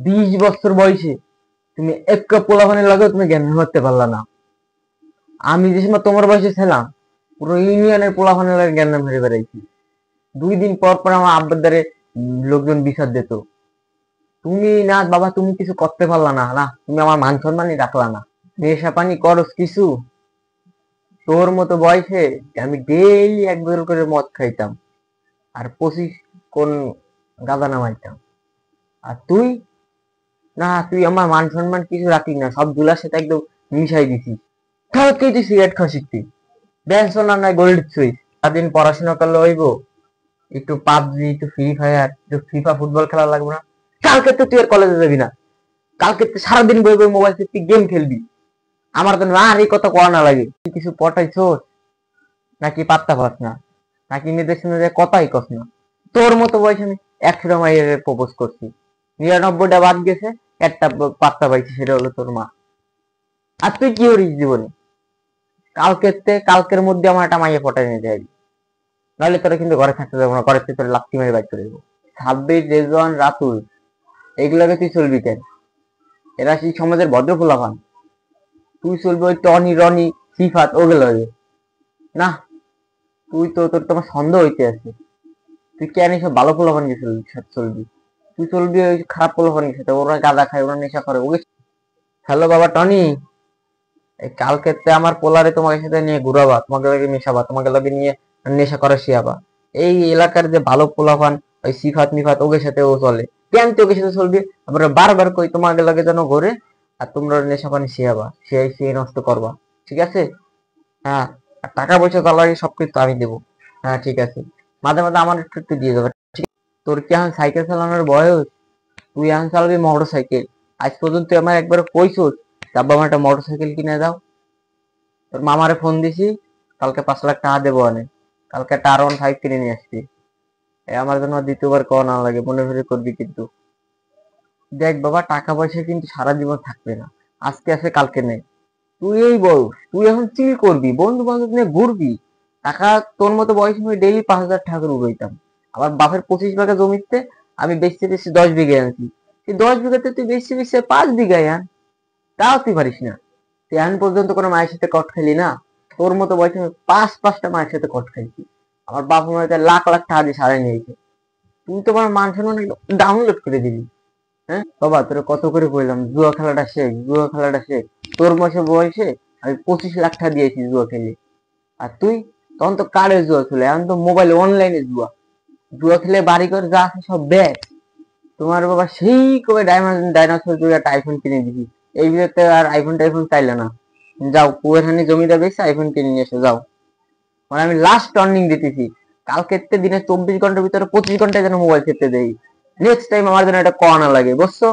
20 বছর বয়সে তুমি এক পোলাপানের লাগেও তুমি জ্ঞান করতে পারলা না। আমি যে সময় তোমার বয়সে ছিলাম, পুরো ইউনিয়নের পোলাপানের লাগে জ্ঞান মেরে বেড়াইছি। 2 দিন পর পর আমার আব্বার দ্বারে লোকজন বিচার দিত। তুমি না বাবা, তুমি কিছু করতে পারলা না, না তুমি আমার মান সম্মানই রাখলা না। নেশা পানি করস কিছু? তোর মতো বয়সে আমি ডেইলি 1 বোতল করে মদ খাইতাম, আর 25 কোন গাঁজা নামাইতাম। আর তুই, না তুই আমার মান সম্মান কিছু রাখিস না, সব দুলার সাথে একদম মিশাই দিছিস। কালকে তুই সিগারেট খাওয়া শিখতি, বেনসন আর নাই গোল্ড সুইচ। সারাদিন পড়াশোনা করলে হইব? একটু পাবজি, একটু ফ্রি ফায়ার, একটু ফিফা ফুটবল খেলা লাগবে না? কালকে তো তুই আর কলেজে যাবি না, কালকে তুই সারাদিন বই বই মোবাইল থেকে গেম খেলবি। আমার তো আর এই কথা কওয়া না লাগে। তুই কিছু পটাইছোস নাকি পাত্তা পাস না, নাকি মেয়েদের সঙ্গে যে কথাই কস না? তোর মতো বয়সে আমি 100টা মাইয়ের প্রপোজ করছি, 99টা বাদ গেছে, একটা পাত্তা পাইছি, সেটা হলো তোর মা। আর তুই কি করিস জীবনে? কালকের মধ্যে আমার একটা মাইয়ে পটাই নিয়ে যাবি, নাহলে তোরা কিন্তু ঘরে থাকতে যাবো না, ঘরে থেকে তোর লাত্তি মেরে বাইর করে দেবো। সাব্বির, রেজওয়ান, রাতুল, এইগুলাকে তুই চলবি কেন? এরা সেই সমাজের ভদ্র পোলাপান। তুই চলবি ওই টনি রনি সিফাত ওগুলো না। তুই তো তোমার সন্দেহ হইতে আছে, তুই কেন এইসব ভালো পোলাপানকে চলবি? তুই চলবি ওই খারাপ পোলাপানকে সাথে, ওরা গাঁজা খায়, ওরা নেশা করে ওকে। হ্যালো বাবা টনি, এই কালকে আমার পোলারে তোমাকে সাথে নিয়ে ঘুরাবা, তোমাকে লাগে মেশাবা, তোমাকে লাগে নিয়ে নেশা করে শিয়াবা। এই এলাকার যে ভালো পোলাপান, ওই সিফাত মিফাত ওকে সাথে ও চলে, কেন তুই ওকে সাথে চলবি? তারপরে বারবার কই তোমাকে লাগে যেন ঘুরে, আর তোমরা নেশা পানি শিয়াবা, সে নষ্ট করবা। ঠিক আছে? হ্যাঁ। আর টাকা পয়সা তার লাগে সবকিছু আমি দেবো। হ্যাঁ ঠিক আছে, মাঝে মাঝে আমার একটু একটু দিয়ে যাবে। তোর কি এখন সাইকেল চালানোর বয়স? তুই এখন চালাবি মোটর সাইকেল। আজ পর্যন্ত তুই আমার একবার কইছস আব্বা আমার একটা মোটর সাইকেল কিনে দাও? তোর মামারে ফোন দিছি, কালকে 5 লাখ টাকা দেবো অনেক, কালকে একটা R15 কিনে নিয়ে আসছি। আমার জন্য দ্বিতীয়বার কওয়া না লাগে, মনে ভরে করবি কিন্তু। দেখ বাবা, টাকা পয়সা কিন্তু সারা জীবন থাকবে না, আজকে আছে কালকে নেই। তুই এই বয়স, তুই এখন চিল করবি, বন্ধু বান্ধব নিয়ে ঘুরবি। টাকা, তোর মতো বয়স আমি ডেইলি 5,000 টাকা করে উড়াইতাম। আমার বাপের 25 বিঘা জমিতে আমি বেশি বেশি 10 বিঘা আনছি। সেই 10 বিঘাতে তুই বেশি বেশি 5 বিঘায় আন, তাও তুই পারিস না। তুই এখন পর্যন্ত কোনো মায়ের সাথে কট খেলি না। তোর মতো বয়সে আমি পাঁচটা মায়ের সাথে কট খাইছি। আমার বাবা মায়ের লাখ লাখ টাকা দিয়ে সারাই নিয়েছে। তুই তো আমার মান সম্মান ডাউনলোড করে দিলি। হ্যাঁ বাবা, তোর কত করে বললাম জুয়া খেলাটা শেখ, জুয়া খেলাটা শেখ। তোর বয়সে আমি 25 লাখ টাকা দিয়েছি জুয়া খেলে। আর তুই তখন তো কার্ডে জুয়া খেলে, এখন তো মোবাইল অনলাইনে জুয়া। জুয়া খেলে বাড়ি ঘর যা আছে সব ব্যাগ। তোমার বাবা সেই কবে ডাইনোসর তুই একটা আইফোন কিনে দিবি, এই ভিতরে আর আইফোন টাইফোন চাইলে না। যাও কুয়াখানি জমিটা বেশি আইফোন কিনে নিয়ে এসো যাও। মানে আমি লাস্ট টার্নিং দিতেছি, কালকে দিনে 24 ঘন্টার ভিতরে 25 ঘন্টা যেন মোবাইল খেতে দেই। নেক্সট টাইম আমার যেন এটা করা না লাগে, বুঝছো?